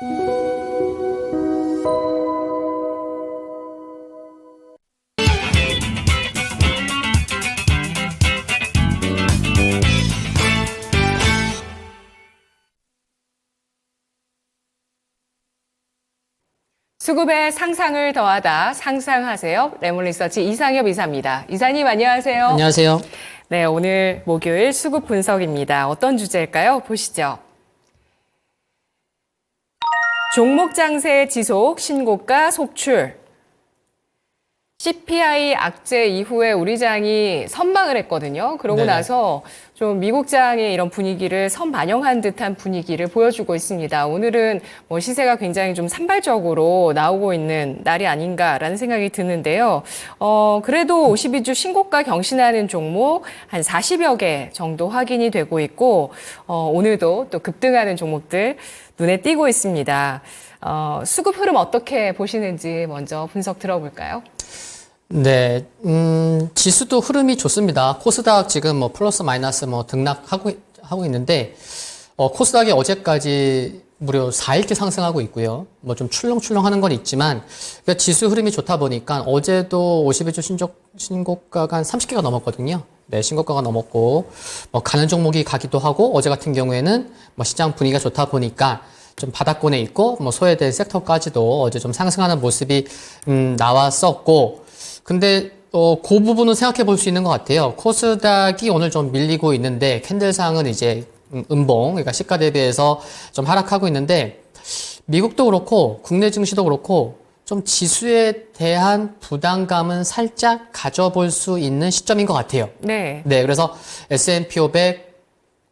수급에 상상을 더하다 상상하세요. 레몬리서치 이상엽 이사입니다. 이사님 안녕하세요. 안녕하세요. 네, 오늘 목요일 수급 분석입니다. 어떤 주제일까요? 보시죠. 종목 장세 지속, 신고가 속출. CPI 악재 이후에 우리 장이 선방을 했거든요. 그러고 네네. 나서 좀 미국 장의 이런 분위기를 선반영한 듯한 분위기를 보여주고 있습니다. 오늘은 뭐 시세가 굉장히 좀 산발적으로 나오고 있는 날이 아닌가라는 생각이 드는데요. 그래도 52주 신고가 경신하는 종목 한 40여 개 정도 확인이 되고 있고, 오늘도 또 급등하는 종목들 눈에 띄고 있습니다. 수급 흐름 어떻게 보시는지 먼저 분석 들어볼까요? 네, 지수도 흐름이 좋습니다. 코스닥 지금 뭐 플러스 마이너스 뭐 등락하고 있는데, 코스닥이 어제까지 무려 4일째 상승하고 있고요. 뭐 좀 출렁출렁 하는 건 있지만, 그러니까 지수 흐름이 좋다 보니까 어제도 51주 신고가가 한 30개가 넘었거든요. 네, 신고가가 넘었고, 뭐 가는 종목이 가기도 하고, 어제 같은 경우에는 뭐 시장 분위기가 좋다 보니까 좀 바닥권에 있고, 뭐 소외된 섹터까지도 어제 좀 상승하는 모습이, 나왔었고, 근데 그 부분은 생각해 볼 수 있는 것 같아요. 코스닥이 오늘 좀 밀리고 있는데 캔들상은 이제 음봉, 그러니까 시가 대비해서 좀 하락하고 있는데 미국도 그렇고 국내 증시도 그렇고 좀 지수에 대한 부담감은 살짝 가져볼 수 있는 시점인 것 같아요. 네. 네, 그래서 S&P 500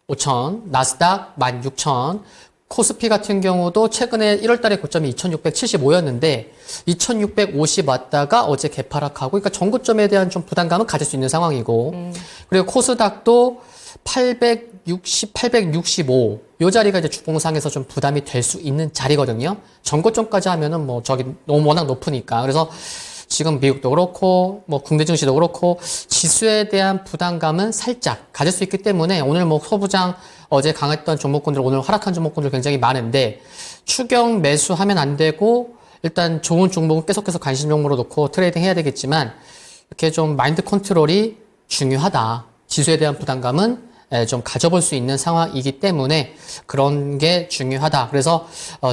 5,000, 나스닥 16,000, 코스피 같은 경우도 최근에 1월 달에 고점이 2,675였는데 2,650 왔다가 어제 개파락하고, 그러니까 전고점에 대한 좀 부담감은 가질 수 있는 상황이고, 그리고 코스닥도 860, 865, 요 자리가 이제 주봉상에서 좀 부담이 될 수 있는 자리거든요. 전고점까지 하면은 뭐 저기 너무 워낙 높으니까. 그래서 지금 미국도 그렇고 뭐 국내 증시도 그렇고 지수에 대한 부담감은 살짝 가질 수 있기 때문에 오늘 뭐 소부장 어제 강했던 종목군들, 오늘 하락한 종목군들 굉장히 많은데 추경 매수하면 안 되고 일단 좋은 종목은 계속해서 관심 종목으로 놓고 트레이딩 해야 되겠지만 이렇게 좀 마인드 컨트롤이 중요하다. 지수에 대한 부담감은 좀 가져볼 수 있는 상황이기 때문에 그런 게 중요하다. 그래서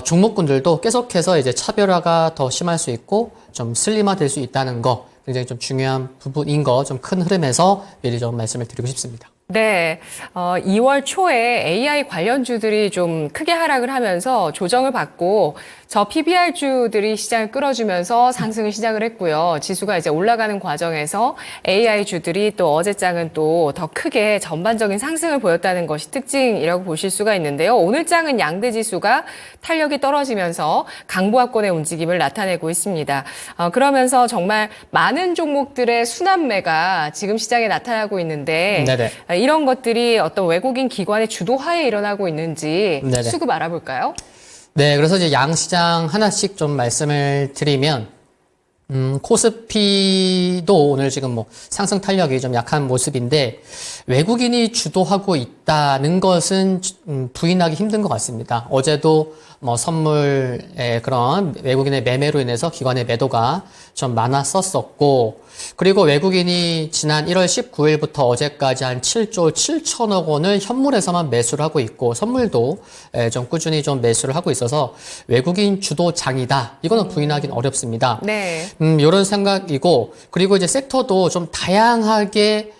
종목군들도 계속해서 이제 차별화가 더 심할 수 있고 좀 슬림화 될 수 있다는 거 굉장히 좀 중요한 부분인 거 좀 큰 흐름에서 미리 좀 말씀을 드리고 싶습니다. 네, 2월 초에 AI 관련주들이 좀 크게 하락을 하면서 조정을 받고 저 PBR주들이 시장을 끌어주면서 상승을 시작을 했고요. 지수가 이제 올라가는 과정에서 AI주들이 또 어제장은 또 더 크게 전반적인 상승을 보였다는 것이 특징이라고 보실 수가 있는데요. 오늘 장은 양대지수가 탄력이 떨어지면서 강보합권의 움직임을 나타내고 있습니다. 그러면서 정말 많은 종목들의 순환매가 지금 시장에 나타나고 있는데 네네. 이런 것들이 어떤 외국인 기관의 주도하에 일어나고 있는지 네네. 수급 알아볼까요? 네, 그래서 이제 양시장 하나씩 좀 말씀을 드리면, 코스피도 오늘 지금 뭐 상승 탄력이 좀 약한 모습인데, 외국인이 주도하고 있다는 것은 부인하기 힘든 것 같습니다. 어제도 뭐 선물의 그런 외국인의 매매로 인해서 기관의 매도가 좀 많았었고, 그리고 외국인이 지난 1월 19일부터 어제까지 한 7조 7천억 원을 현물에서만 매수를 하고 있고, 선물도 좀 꾸준히 좀 매수를 하고 있어서 외국인 주도장이다. 이거는 부인하기는 어렵습니다. 네. 이런 생각이고, 그리고 이제 섹터도 좀 다양하게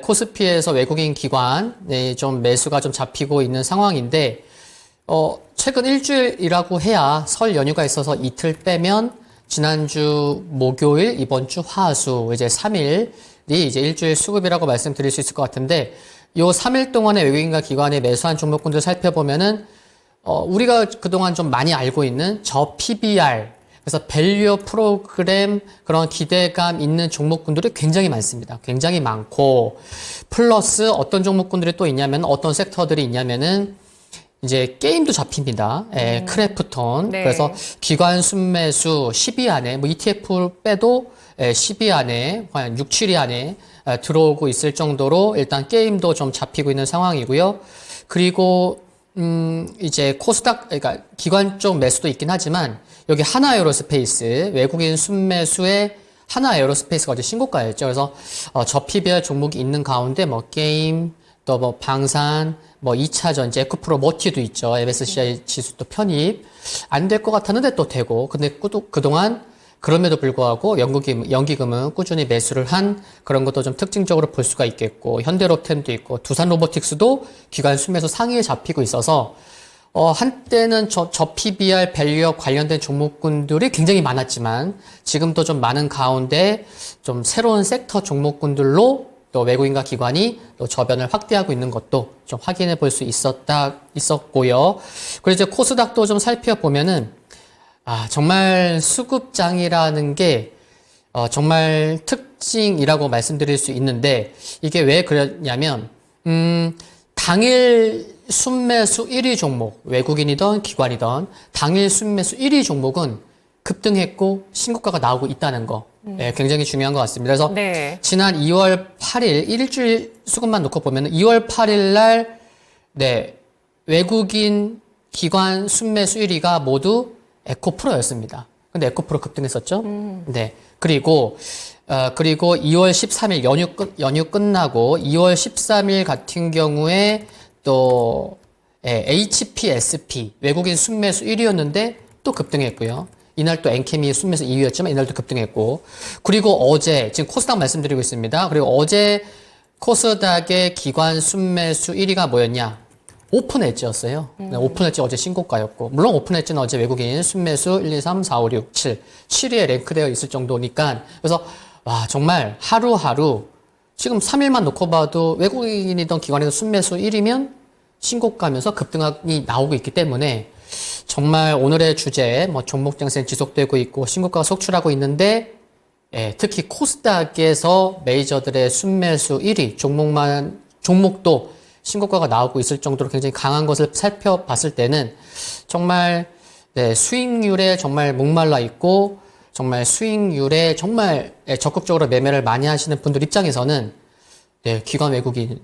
코스피에서 외국인 기관에 좀 매수가 좀 잡히고 있는 상황인데, 최근 일주일이라고 해야 설 연휴가 있어서 이틀 빼면 지난주 목요일, 이번 주 화수, 이제 3일이 이제 일주일 수급이라고 말씀드릴 수 있을 것 같은데, 요 3일 동안에 외국인과 기관의 매수한 종목군들 살펴보면은, 우리가 그동안 좀 많이 알고 있는 저 PBR, 그래서 밸류어 프로그램 그런 기대감 있는 종목군들이 굉장히 많습니다. 굉장히 많고, 플러스 어떤 종목군들이 또 있냐면, 어떤 sek터들이 있냐면은, 이제 게임도 잡힙니다. 크래프톤. 네. 그래서 기관 순매수 10위 안에, 뭐 ETF 빼도 10위 안에, 한 6, 7위 안에 들어오고 있을 정도로 일단 게임도 좀 잡히고 있는 상황이고요. 그리고 이제 코스닥, 그러니까 기관 쪽 매수도 있긴 하지만 여기 하나에어로스페이스 외국인 순매수에 하나에어로스페이스가 어제 신고가였죠. 그래서 저 PBR 종목이 있는 가운데 뭐 게임 또 뭐 방산 뭐 2차 전지 에코프로 모티도 있죠. MSCI 지수도 편입 안 될 것 같았는데 또 되고 근데 그동안 그럼에도 불구하고 연기금은 꾸준히 매수를 한 그런 것도 좀 특징적으로 볼 수가 있겠고 현대로템도 있고 두산로보틱스도 기관 순매수 상위에 잡히고 있어서 한때는 저 PBR 밸류업 관련된 종목군들이 굉장히 많았지만 지금도 좀 많은 가운데 좀 새로운 섹터 종목군들로 또 외국인과 기관이 또 저변을 확대하고 있는 것도 좀 확인해 볼 수 있었고요. 그리고 이제 코스닥도 좀 살펴보면은 정말 수급장이라는 게 정말 특징이라고 말씀드릴 수 있는데 이게 왜 그랬냐면 당일 순매수 1위 종목 외국인이든 기관이든 당일 순매수 1위 종목은 급등했고 신고가가 나오고 있다는 거 굉장히 중요한 것 같습니다. 그래서 네. 지난 2월 8일 일주일 수급만 놓고 보면 2월 8일 날 외국인 기관 순매수 1위가 모두 에코프로였습니다. 근데 에코프로 급등했었죠. 네. 그리고 2월 13일 연휴 끝나고 2월 13일 같은 경우에 또 HPSP 외국인 순매수 1위였는데 또 급등했고요. 이날 또 엔케미 순매수 2위였지만 이날도 급등했고 그리고 어제 지금 코스닥 말씀드리고 있습니다. 그리고 어제 코스닥의 기관 순매수 1위가 뭐였냐? 오픈 엣지였어요. 오픈 엣지 어제 신고가였고 물론 오픈 엣지는 어제 외국인 순매수 1, 2, 3, 4, 5, 6, 7 7위에 랭크되어 있을 정도니까 그래서 와 정말 하루하루 지금 3일만 놓고 봐도 외국인이든 기관이든 순매수 1위면 신고가면서 급등이 나오고 있기 때문에 정말 오늘의 주제 뭐 종목 장세는 지속되고 있고 신고가가 속출하고 있는데 특히 코스닥에서 메이저들의 순매수 1위 종목도 신고가가 나오고 있을 정도로 굉장히 강한 것을 살펴봤을 때는 정말 수익률에 정말 목말라 있고 정말 수익률에 정말 적극적으로 매매를 많이 하시는 분들 입장에서는 기관 외국인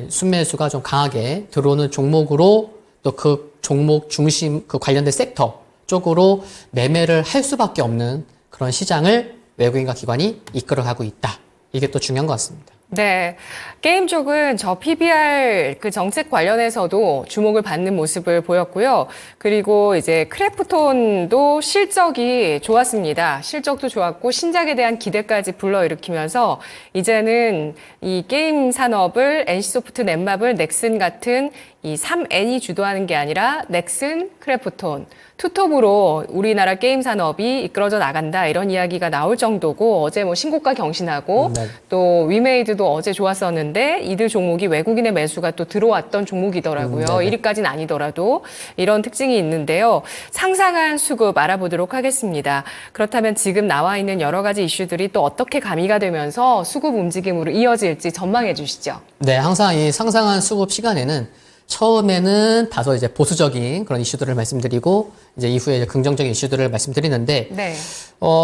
순매수가 좀 강하게 들어오는 종목으로 또 그 종목 중심 그 관련된 섹터 쪽으로 매매를 할 수밖에 없는 그런 시장을 외국인과 기관이 이끌어가고 있다. 이게 또 중요한 것 같습니다. 네. 게임 쪽은 저 PBR 그 정책 관련해서도 주목을 받는 모습을 보였고요. 그리고 이제 크래프톤도 실적이 좋았습니다. 실적도 좋았고 신작에 대한 기대까지 불러일으키면서 이제는 이 게임 산업을 NC소프트, 넷마블, 넥슨 같은 이 3N이 주도하는 게 아니라 넥슨, 크래프톤, 투톱으로 우리나라 게임 산업이 이끌어져 나간다 이런 이야기가 나올 정도고 어제 뭐 신고가 경신하고 또 위메이드도 어제 좋았었는데 이들 종목이 외국인의 매수가 또 들어왔던 종목이더라고요. 1위까지는 아니더라도 이런 특징이 있는데요. 상상한 수급 알아보도록 하겠습니다. 그렇다면 지금 나와 있는 여러 가지 이슈들이 또 어떻게 가미가 되면서 수급 움직임으로 이어질지 전망해 주시죠. 네, 항상 이 상상한 수급 시간에는 처음에는 다소 이제 보수적인 그런 이슈들을 말씀드리고 이제 이후에 이제 긍정적인 이슈들을 말씀드리는데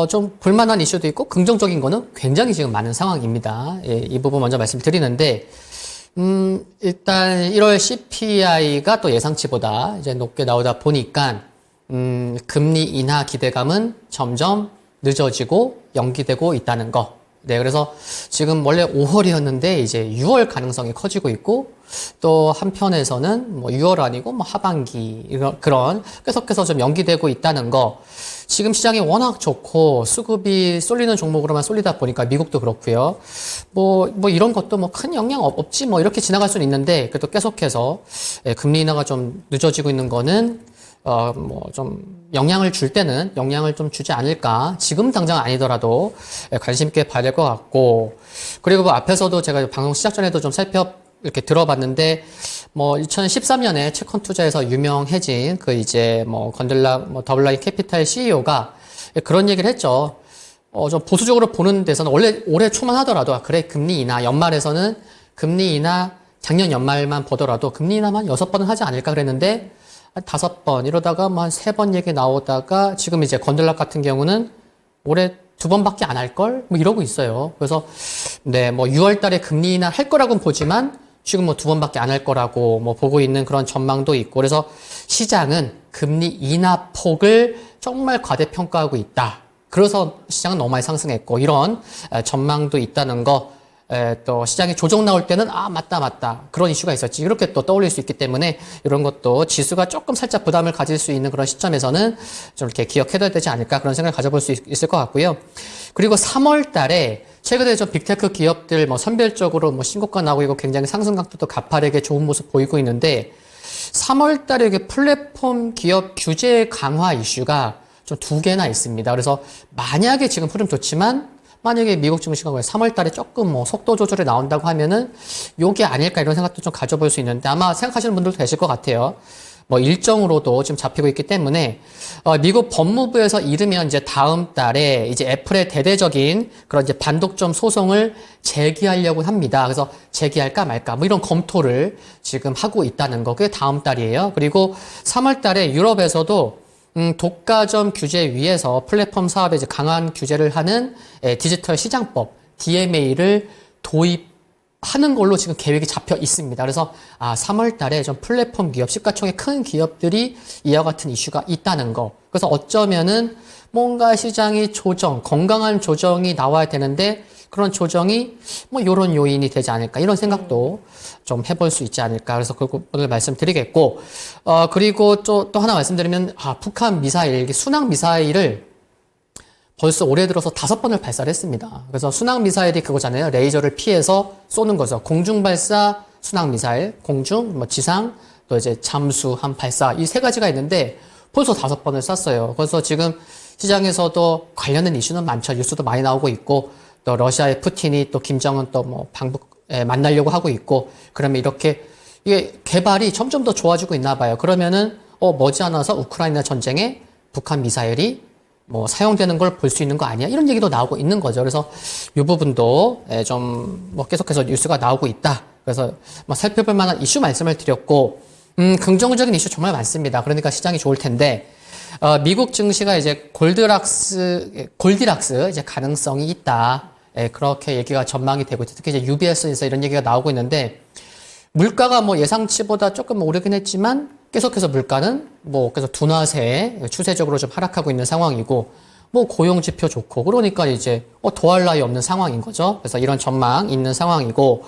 좀 볼만한 이슈도 있고 긍정적인 거는 굉장히 지금 많은 상황입니다. 이 부분 먼저 말씀드리는데 일단 1월 CPI가 또 예상치보다 이제 높게 나오다 보니까 금리 인하 기대감은 점점 늦어지고 연기되고 있다는 거. 네, 그래서 지금 원래 5월이었는데 이제 6월 가능성이 커지고 있고 또 한편에서는 뭐 6월 아니고 뭐 하반기 그런 계속해서 좀 연기되고 있다는 거. 지금 시장이 워낙 좋고 수급이 쏠리는 종목으로만 쏠리다 보니까 미국도 그렇고요. 뭐 이런 것도 뭐 큰 영향 없지 뭐 이렇게 지나갈 수는 있는데 그래도 계속해서 금리 인하가 좀 늦어지고 있는 거는 뭐 좀 영향을 줄 때는 영향을 좀 주지 않을까. 지금 당장 아니더라도 관심 있게 봐야 될 것 같고. 그리고 뭐 앞에서도 제가 방송 시작 전에도 좀 이렇게 들어봤는데 뭐 2013년에 채권 투자에서 유명해진 그 이제 뭐 더블라인 캐피탈 CEO가 그런 얘기를 했죠. 좀 보수적으로 보는 데서는 원래 올해 초만 하더라도 그래 금리 인하 연말에서는 금리 인하 작년 연말만 보더라도 금리 인하만 6번은 하지 않을까 그랬는데 한 5번 이러다가 뭐 한 3번 얘기 나오다가 지금 이제 건들락 같은 경우는 올해 2번밖에 안 할 걸 뭐 이러고 있어요. 그래서 네, 뭐 6월 달에 금리 인하 할 거라고는 보지만 지금 뭐 2번밖에 안 할 거라고 뭐 보고 있는 그런 전망도 있고, 그래서 시장은 금리 인하 폭을 정말 과대평가하고 있다. 그래서 시장은 너무 많이 상승했고, 이런 전망도 있다는 거, 또 시장이 조정 나올 때는 맞다 그런 이슈가 있었지, 이렇게 또 떠올릴 수 있기 때문에 이런 것도 지수가 조금 살짝 부담을 가질 수 있는 그런 시점에서는 좀 이렇게 기억해둬야 되지 않을까, 그런 생각을 가져볼 수 있을 것 같고요. 그리고 3월 달에 최근에 좀 빅테크 기업들 뭐 선별적으로 뭐 신고가 나오고 이거 굉장히 상승 각도도 가파르게 좋은 모습 보이고 있는데, 3월 달에 이게 플랫폼 기업 규제 강화 이슈가 좀 2개나 있습니다. 그래서 만약에 지금 흐름 좋지만 만약에 미국 증시가 3월 달에 조금 뭐 속도 조절이 나온다고 하면은 요게 아닐까, 이런 생각도 좀 가져볼 수 있는데, 아마 생각하시는 분들도 계실 것 같아요. 뭐 일정으로도 지금 잡히고 있기 때문에 미국 법무부에서 이르면 이제 다음 달에 이제 애플의 대대적인 그런 이제 반독점 소송을 제기하려고 합니다. 그래서 제기할까 말까 뭐 이런 검토를 지금 하고 있다는 거, 그게 다음 달이에요. 그리고 3월 달에 유럽에서도 독과점 규제 위에서 플랫폼 사업에 이제 강한 규제를 하는 디지털 시장법 DMA를 도입하는 걸로 지금 계획이 잡혀 있습니다. 그래서 3월 달에 좀 플랫폼 기업, 시가총액 큰 기업들이 이와 같은 이슈가 있다는 거. 그래서 어쩌면은 뭔가 시장이 건강한 조정이 나와야 되는데, 그런 조정이 뭐 요런 요인이 되지 않을까, 이런 생각도 좀 해볼 수 있지 않을까. 그래서 그걸 오늘 말씀드리겠고, 그리고 또 하나 말씀드리면, 북한 미사일, 이게 순항 미사일을 벌써 올해 들어서 5번을 발사를 했습니다. 그래서 순항 미사일이 그거잖아요. 레이저를 피해서 쏘는 거죠. 공중 발사 순항 미사일, 공중, 뭐 지상, 또 이제 잠수함 발사, 이 3가지가 있는데 벌써 5번을 쐈어요. 그래서 지금 시장에서도 관련된 이슈는 많죠. 뉴스도 많이 나오고 있고, 또 러시아의 푸틴이 또 김정은 또 뭐 방북에 만나려고 하고 있고, 그러면 이렇게 이게 개발이 점점 더 좋아지고 있나 봐요. 그러면은 머지않아서 우크라이나 전쟁에 북한 미사일이 뭐 사용되는 걸 볼 수 있는 거 아니야? 이런 얘기도 나오고 있는 거죠. 그래서 이 부분도 좀 뭐 계속해서 뉴스가 나오고 있다. 그래서 뭐 살펴볼 만한 이슈 말씀을 드렸고, 긍정적인 이슈 정말 많습니다. 그러니까 시장이 좋을 텐데, 미국 증시가 이제 골디락스 이제 가능성이 있다. 그렇게 얘기가 전망이 되고 있죠. 특히 이제 UBS에서 이런 얘기가 나오고 있는데, 물가가 뭐 예상치보다 조금 오르긴 했지만 계속해서 물가는 뭐 계속 둔화세 추세적으로 좀 하락하고 있는 상황이고, 뭐 고용 지표 좋고, 그러니까 이제 더할 나위 없는 상황인 거죠. 그래서 이런 전망 있는 상황이고,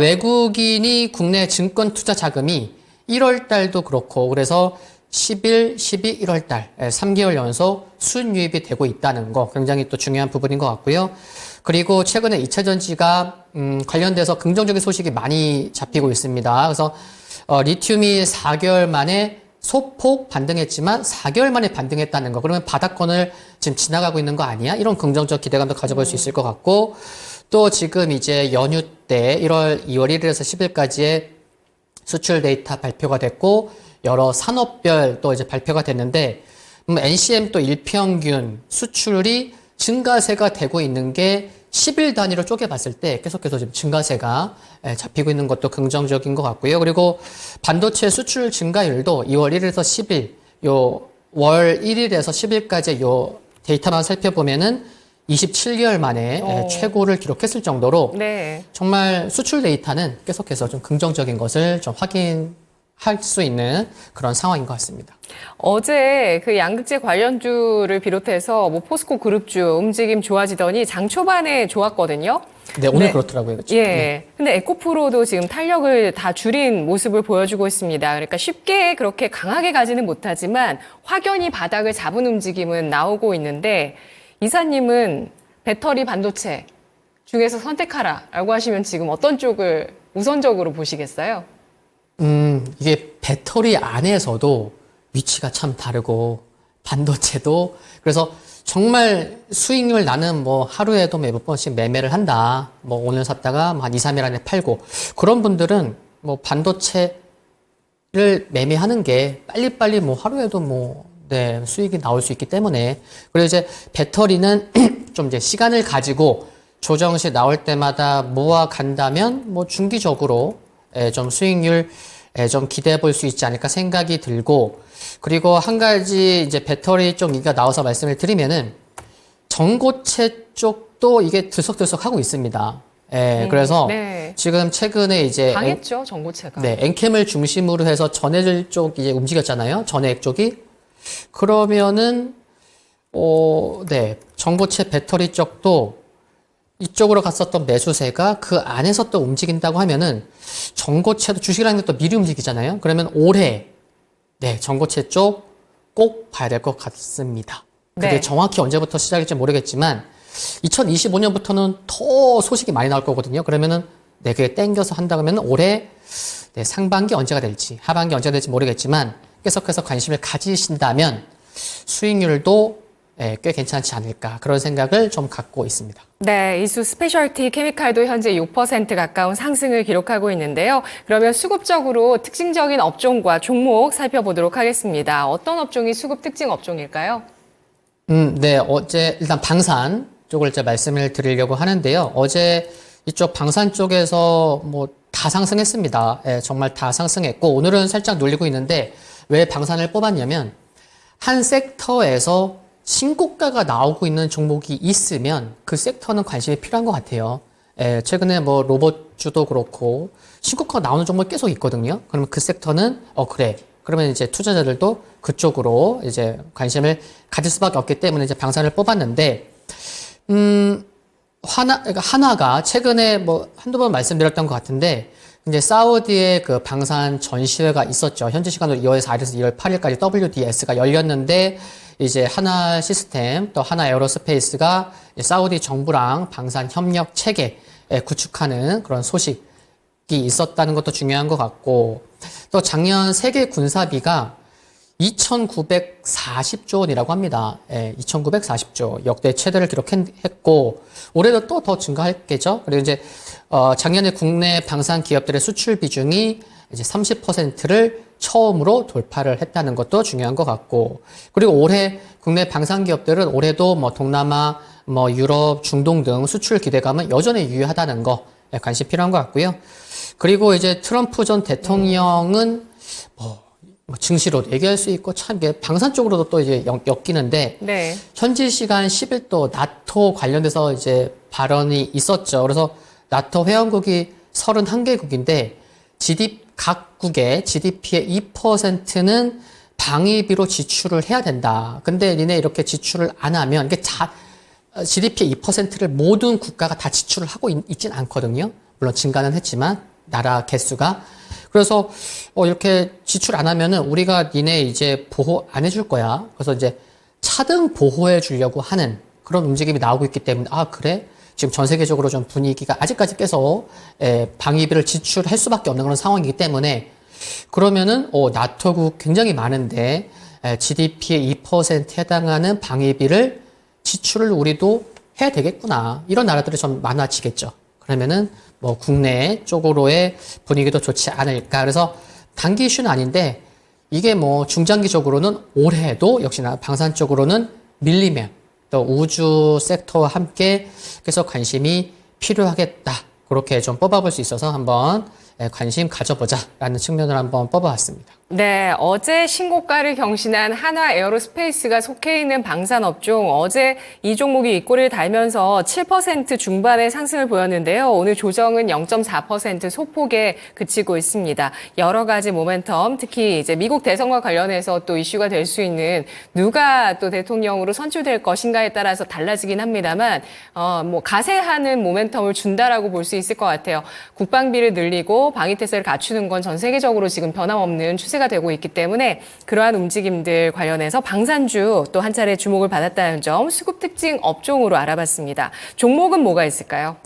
외국인이 국내 증권 투자 자금이 1월 달도 그렇고, 그래서 11, 12, 1월 달 3개월 연속 순유입이 되고 있다는 거, 굉장히 또 중요한 부분인 것 같고요. 그리고 최근에 2차 전지가 관련돼서 긍정적인 소식이 많이 잡히고 있습니다. 그래서 리튬이 4개월 만에 소폭 반등했지만 4개월 만에 반등했다는 거, 그러면 바닥권을 지금 지나가고 있는 거 아니야? 이런 긍정적 기대감도 가져볼 수 있을 것 같고, 또 지금 이제 연휴 때 1월 2월 1일에서 10일까지의 수출 데이터 발표가 됐고, 여러 산업별 또 이제 발표가 됐는데, NCM 또 일평균 수출이 증가세가 되고 있는 게 10일 단위로 쪼개봤을 때 계속해서 지금 증가세가 잡히고 있는 것도 긍정적인 것 같고요. 그리고 반도체 수출 증가율도 2월 1일에서 10일, 요 월 1일에서 10일까지 요 데이터만 살펴보면은 27개월 만에 최고를 기록했을 정도로, 네, 정말 수출 데이터는 계속해서 좀 긍정적인 것을 좀 확인할 수 있는 그런 상황인 것 같습니다. 어제 그 양극재 관련주를 비롯해서 뭐 포스코 그룹주 움직임 좋아지더니 장 초반에 좋았거든요. 네, 오늘 그렇더라고요. 그렇죠? 예. 네. 근데 에코프로도 지금 탄력을 다 줄인 모습을 보여주고 있습니다. 그러니까 쉽게 그렇게 강하게 가지는 못하지만 확연히 바닥을 잡은 움직임은 나오고 있는데, 이사님은 배터리 반도체 중에서 선택하라라고 하시면 지금 어떤 쪽을 우선적으로 보시겠어요? 이게 배터리 안에서도 위치가 참 다르고, 반도체도, 그래서 정말 수익률 나는 뭐 하루에도 몇 번씩 매매를 한다. 뭐 오늘 샀다가 한 2, 3일 안에 팔고, 그런 분들은 뭐 반도체를 매매하는 게 빨리빨리 뭐 하루에도 뭐, 네, 수익이 나올 수 있기 때문에. 그리고 이제 배터리는 좀 이제 시간을 가지고 조정시 나올 때마다 모아 간다면 뭐 중기적으로 좀 수익률 좀 기대해 볼 수 있지 않을까 생각이 들고, 그리고 한 가지 이제 배터리 쪽 얘기가 나와서 말씀을 드리면은 전고체 쪽도 이게 들썩들썩 하고 있습니다. 그래서 네. 지금 최근에 이제 강했죠, 전고체가. 네, 엔캠을 중심으로 해서 전해질 쪽 이제 움직였잖아요. 전해액 쪽이. 그러면은 네, 전고체 배터리 쪽도 이쪽으로 갔었던 매수세가 그 안에서 또 움직인다고 하면은 전고체도 주식이라는 게 또 미리 움직이잖아요. 그러면 올해 네, 전고체 쪽 꼭 봐야 될 것 같습니다. 그게 네. 정확히 언제부터 시작일지 모르겠지만 2025년부터는 더 소식이 많이 나올 거거든요. 그러면은 네, 그게 땡겨서 한다 그러면 올해 네, 상반기 언제가 될지 하반기 언제가 될지 모르겠지만 계속해서 관심을 가지신다면 수익률도 꽤 괜찮지 않을까 그런 생각을 좀 갖고 있습니다. 네, 이수 스페셜티 케미칼도 현재 6% 가까운 상승을 기록하고 있는데요. 그러면 수급적으로 특징적인 업종과 종목 살펴보도록 하겠습니다. 어떤 업종이 수급 특징 업종일까요? 네, 어제 일단 방산 쪽을 이제 말씀을 드리려고 하는데요. 어제 이쪽 방산 쪽에서 뭐 다 상승했습니다. 정말 다 상승했고 오늘은 살짝 눌리고 있는데 왜 방산을 뽑았냐면 한 섹터에서 신고가가 나오고 있는 종목이 있으면 그 섹터는 관심이 필요한 것 같아요. 최근에 뭐 로봇주도 그렇고 신고가가 나오는 종목이 계속 있거든요. 그러면 그 섹터는 그래. 그러면 이제 투자자들도 그쪽으로 이제 관심을 가질 수밖에 없기 때문에 이제 방산을 뽑았는데 그러니까 한화가 최근에 뭐 한두 번 말씀드렸던 것 같은데 이제 사우디의 그 방산 전시회가 있었죠. 현지 시간으로 2월 4일에서 2월 8일까지 WDS가 열렸는데 이제 하나 시스템 또 하나 에어로스페이스가 사우디 정부랑 방산 협력 체계 구축하는 그런 소식이 있었다는 것도 중요한 것 같고 또 작년 세계 군사비가 2,940조 원이라고 합니다. 2,940조 역대 최대를 기록했고 올해도 또 더 증가했겠죠. 그리고 이제 작년에 국내 방산 기업들의 수출 비중이 이제 30%를 처음으로 돌파를 했다는 것도 중요한 것 같고 그리고 올해 국내 방산 기업들은 올해도 뭐 동남아, 뭐 유럽, 중동 등 수출 기대감은 여전히 유효하다는 거 관심 필요한 것 같고요. 그리고 이제 트럼프 전 대통령은 뭐 증시로 얘기할 수 있고 참 이게 방산 쪽으로도 또 이제 엮이는데 네. 현지 시간 10일 또 나토 관련돼서 이제 발언이 있었죠. 그래서 나토 회원국이 31개국인데 각국의 GDP의 2%는 방위비로 지출을 해야 된다. 근데 니네 이렇게 지출을 안 하면 이게 GDP의 2%를 모든 국가가 다 지출을 하고 있진 않거든요. 물론 증가는 했지만 나라 개수가 그래서 이렇게 지출 안 하면은 우리가 니네 이제 보호 안 해줄 거야. 그래서 이제 차등 보호해 주려고 하는 그런 움직임이 나오고 있기 때문에 그래? 지금 전 세계적으로 좀 분위기가 아직까지 계속 방위비를 지출할 수밖에 없는 그런 상황이기 때문에 그러면은 나토국 굉장히 많은데 GDP의 2%에 해당하는 방위비를 지출을 우리도 해야 되겠구나. 이런 나라들이 좀 많아지겠죠. 그러면은 뭐 국내 쪽으로의 분위기도 좋지 않을까. 그래서 단기 이슈는 아닌데 이게 뭐 중장기적으로는 올해도 역시나 방산 쪽으로는 밀리면 또 우주 섹터와 함께 계속 관심이 필요하겠다. 그렇게 좀 뽑아볼 수 있어서 한번 관심 가져보자라는 측면을 한번 뽑아봤습니다. 네, 어제 신고가를 경신한 하나 에어로스페이스가 속해 있는 방산업종 어제 이 종목이 윗꼬리를 달면서 7% 중반의 상승을 보였는데요. 오늘 조정은 0.4% 소폭에 그치고 있습니다. 여러 가지 모멘텀, 특히 이제 미국 대선과 관련해서 또 이슈가 될 수 있는 누가 또 대통령으로 선출될 것인가에 따라서 달라지긴 합니다만 뭐 가세하는 모멘텀을 준다라고 볼 수 있을 것 같아요. 국방비를 늘리고 방위태세를 갖추는 건 전 세계적으로 지금 변함없는 추세가 되고 있기 때문에 그러한 움직임들 관련해서 방산주 또 한 차례 주목을 받았다는 점 수급 특징 업종으로 알아봤습니다. 종목은 뭐가 있을까요?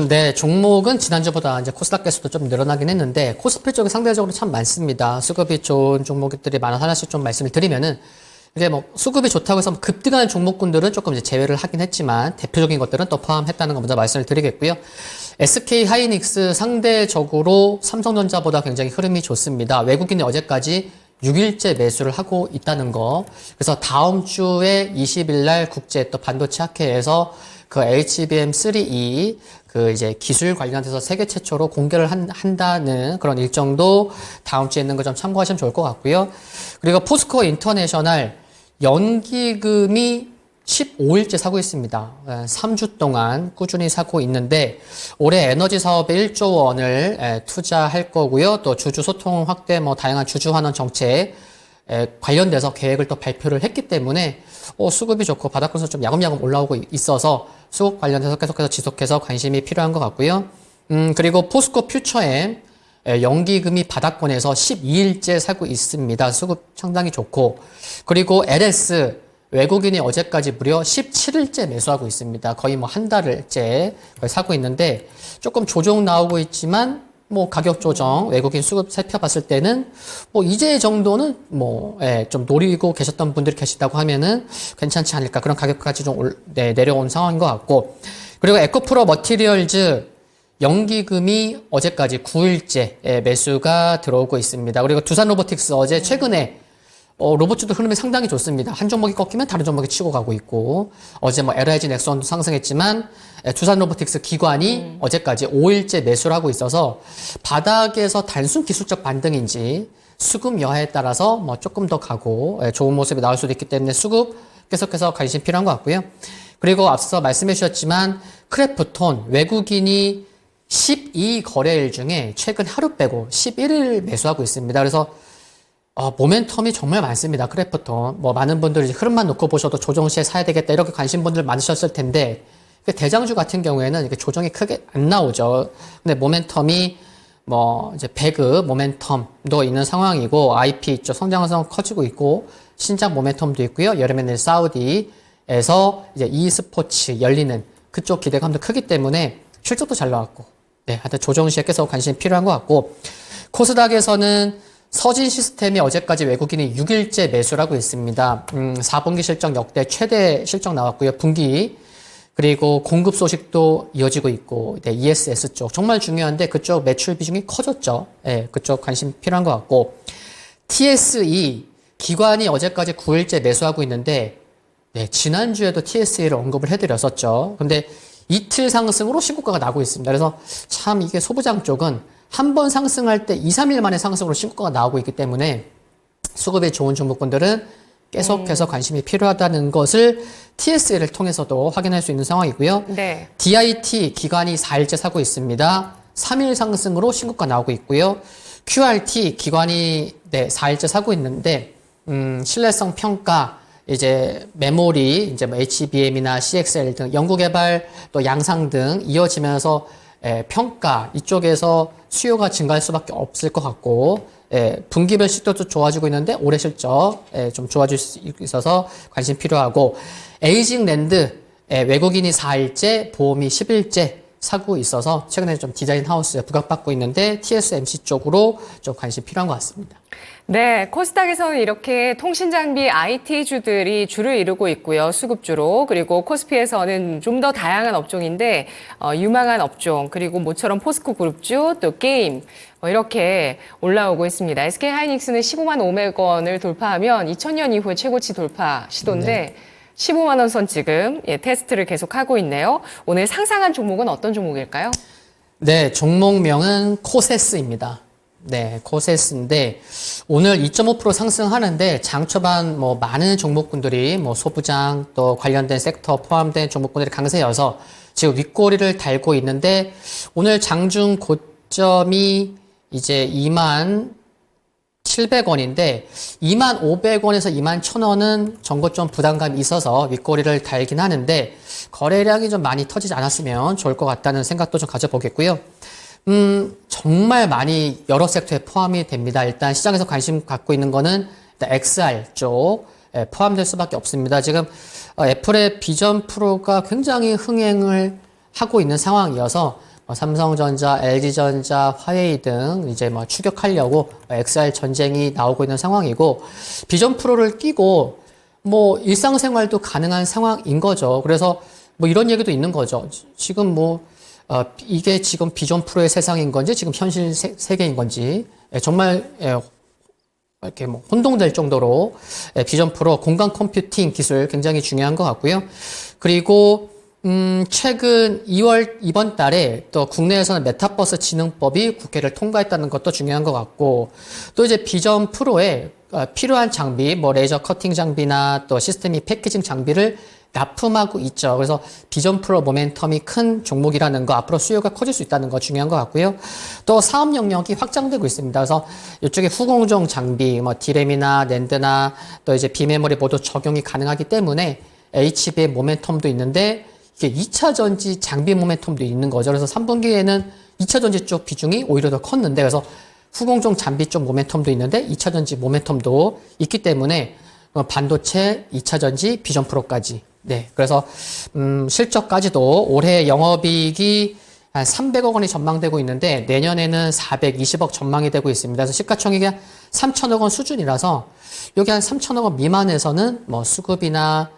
네, 종목은 지난주보다 이제 코스닥 개수도 좀 늘어나긴 했는데 코스피 쪽이 상대적으로 참 많습니다. 수급이 좋은 종목들이 많아서 하나씩 좀 말씀을 드리면은 이게 뭐 수급이 좋다고 해서 급등하는 종목군들은 조금 이제 제외를 하긴 했지만 대표적인 것들은 또 포함했다는 거 먼저 말씀을 드리겠고요. SK 하이닉스 상대적으로 삼성전자보다 굉장히 흐름이 좋습니다. 외국인이 어제까지 6일째 매수를 하고 있다는 거. 그래서 다음 주에 20일 날 국제 또 반도체 학회에서 그 HBM3E 그 이제 기술 관련해서 세계 최초로 공개를 한다는 그런 일정도 다음 주에 있는 거 좀 참고하시면 좋을 것 같고요. 그리고 포스코 인터내셔널 연기금이 15일째 사고 있습니다. 3주 동안 꾸준히 사고 있는데 올해 에너지 사업에 1조 원을 투자할 거고요. 또 주주 소통 확대, 다양한 주주 환원 정책 관련돼서 계획을 또 발표를 했기 때문에 수급이 좋고 바닥권에서 좀 야금야금 올라오고 있어서 수급 관련해서 계속해서 지속해서 관심이 필요한 것 같고요. 그리고 포스코 퓨처엠 연기금이 바닥권에서 12일째 사고 있습니다. 수급 상당히 좋고, 그리고 LS 외국인이 어제까지 무려 17일째 매수하고 있습니다. 거의 한 달째 사고 있는데 조금 조정 나오고 있지만 가격 조정, 외국인 수급 살펴봤을 때는 이제 정도는 좀 노리고 계셨던 분들이 계시다고 하면은 괜찮지 않을까, 그런 가격까지 좀 내려온 상황인 것 같고, 그리고 에코프로 머티리얼즈 연기금이 어제까지 9일째 매수가 들어오고 있습니다. 그리고 두산 로보틱스 어제 최근에 로봇주도 흐름이 상당히 좋습니다. 한 종목이 꺾이면 다른 종목이 치고 가고 있고, 어제 LIG 넥슨도 상승했지만 두산 로보틱스 기관이 어제까지 5일째 매수를 하고 있어서 바닥에서 단순 기술적 반등인지 수급 여하에 따라서 조금 더 가고 좋은 모습이 나올 수도 있기 때문에 수급 계속해서 관심 필요한 것 같고요. 그리고 앞서 말씀해 주셨지만 크래프톤 외국인이 12거래일 중에 최근 하루 빼고 11일 매수하고 있습니다. 그래서 모멘텀이 정말 많습니다. 크래프톤. 많은 분들이 흐름만 놓고 보셔도 조정 시에 사야 되겠다, 이렇게 관심 분들 많으셨을 텐데, 대장주 같은 경우에는 이렇게 조정이 크게 안 나오죠. 근데 모멘텀이 이제 배그 모멘텀도 있는 상황이고, IP 있죠. 성장성 커지고 있고, 신작 모멘텀도 있고요. 여름에는 사우디에서 이제 e스포츠 열리는 그쪽 기대감도 크기 때문에 실적도 잘 나왔고, 하여튼 조정 시에 계속 관심이 필요한 것 같고, 코스닥에서는 서진 시스템이 어제까지 외국인이 6일째 매수를 하고 있습니다. 4분기 실적 역대 최대 실적 나왔고요. 분기. 그리고 공급 소식도 이어지고 있고, ESS 쪽 정말 중요한데 그쪽 매출 비중이 커졌죠. 그쪽 관심 필요한 것 같고, TSE 기관이 어제까지 9일째 매수하고 있는데, 지난주에도 TSE를 언급을 해드렸었죠. 근데 이틀 상승으로 신고가가 나고 있습니다. 그래서 참 이게 소부장 쪽은 한 번 상승할 때 2, 3일 만에 상승으로 신고가가 나오고 있기 때문에 수급이 좋은 종목군들은 계속해서 관심이 필요하다는 것을 TSE를 통해서도 확인할 수 있는 상황이고요. 네. DIT 기관이 4일째 사고 있습니다. 3일 상승으로 신고가 나오고 있고요. QRT 기관이 4일째 사고 있는데 신뢰성 평가, 이제 메모리, 이제 HBM이나 CXL 등 연구개발 또 양상 등 이어지면서 평가 이쪽에서 수요가 증가할 수밖에 없을 것 같고, 분기별 실적도 좋아지고 있는데 올해 실적 좀 좋아질 수 있어서 관심 필요하고, 에이징 랜드 외국인이 4일째, 보험이 10일째 사고 있어서 최근에 좀 디자인 하우스에 부각받고 있는데 TSMC 쪽으로 좀 관심 필요한 것 같습니다. 네, 코스닥에서는 이렇게 통신장비 IT주들이 주를 이루고 있고요. 수급주로. 그리고 코스피에서는 좀 더 다양한 업종인데 유망한 업종, 그리고 모처럼 포스코 그룹주, 또 게임 이렇게 올라오고 있습니다. SK하이닉스는 15만 500원을 돌파하면 2000년 이후에 최고치 돌파 시도인데 15만 원 선 지금 테스트를 계속하고 있네요. 오늘 상상한 종목은 어떤 종목일까요? 네, 종목명은 코세스입니다. 네, 코세스인데 오늘 2.5% 상승하는데 장 초반 많은 종목군들이 소부장 또 관련된 섹터 포함된 종목군들이 강세여서 지금 윗꼬리를 달고 있는데, 오늘 장중 고점이 이제 2만 700원인데 2만 500원에서 2만 1000원은 전고점 부담감이 있어서 윗꼬리를 달긴 하는데 거래량이 좀 많이 터지지 않았으면 좋을 것 같다는 생각도 좀 가져보겠고요. 정말 많이 여러 섹터에 포함이 됩니다. 일단 시장에서 관심 갖고 있는 거는 일단 XR 쪽 포함될 수밖에 없습니다. 지금 애플의 비전 프로가 굉장히 흥행을 하고 있는 상황이어서 삼성전자, LG전자, 화웨이 등 이제 추격하려고 XR 전쟁이 나오고 있는 상황이고, 비전 프로를 끼고 일상생활도 가능한 상황인 거죠. 그래서 이런 얘기도 있는 거죠. 지금 이게 지금 비전 프로의 세상인 건지 지금 현실 세계인 건지 정말 이렇게 혼동될 정도로 비전 프로 공간 컴퓨팅 기술 굉장히 중요한 것 같고요. 그리고 최근 2월 이번 달에 또 국내에서는 메타버스 진흥법이 국회를 통과했다는 것도 중요한 것 같고, 또 이제 비전 프로에 필요한 장비, 레이저 커팅 장비나 또 시스템 및 패키징 장비를 납품하고 있죠. 그래서 비전 프로 모멘텀이 큰 종목이라는 거, 앞으로 수요가 커질 수 있다는 거 중요한 것 같고요. 또 사업 영역이 확장되고 있습니다. 그래서 이쪽에 후공정 장비, 뭐 디램이나 낸드나 또 이제 비메모리 모두 적용이 가능하기 때문에 HB의 모멘텀도 있는데 이게 2차 전지 장비 모멘텀도 있는 거죠. 그래서 3분기에는 2차 전지 쪽 비중이 오히려 더 컸는데, 그래서 후공정 장비 쪽 모멘텀도 있는데 2차 전지 모멘텀도 있기 때문에 반도체, 2차 전지, 비전 프로까지. 네. 그래서, 실적까지도 올해 영업이익이 한 300억 원이 전망되고 있는데 내년에는 420억 전망이 되고 있습니다. 그래서 시가총액이 한 3천억 원 수준이라서 여기 한 3천억 원 미만에서는 뭐 수급이나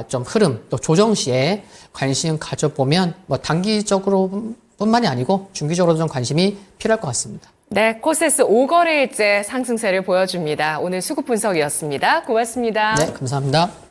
좀 흐름, 또 조정 시에 관심 가져보면 뭐 단기적으로 뿐만이 아니고 중기적으로도 좀 관심이 필요할 것 같습니다. 네, 코세스 5거래일째 상승세를 보여줍니다. 오늘 수급 분석이었습니다. 고맙습니다. 네, 감사합니다.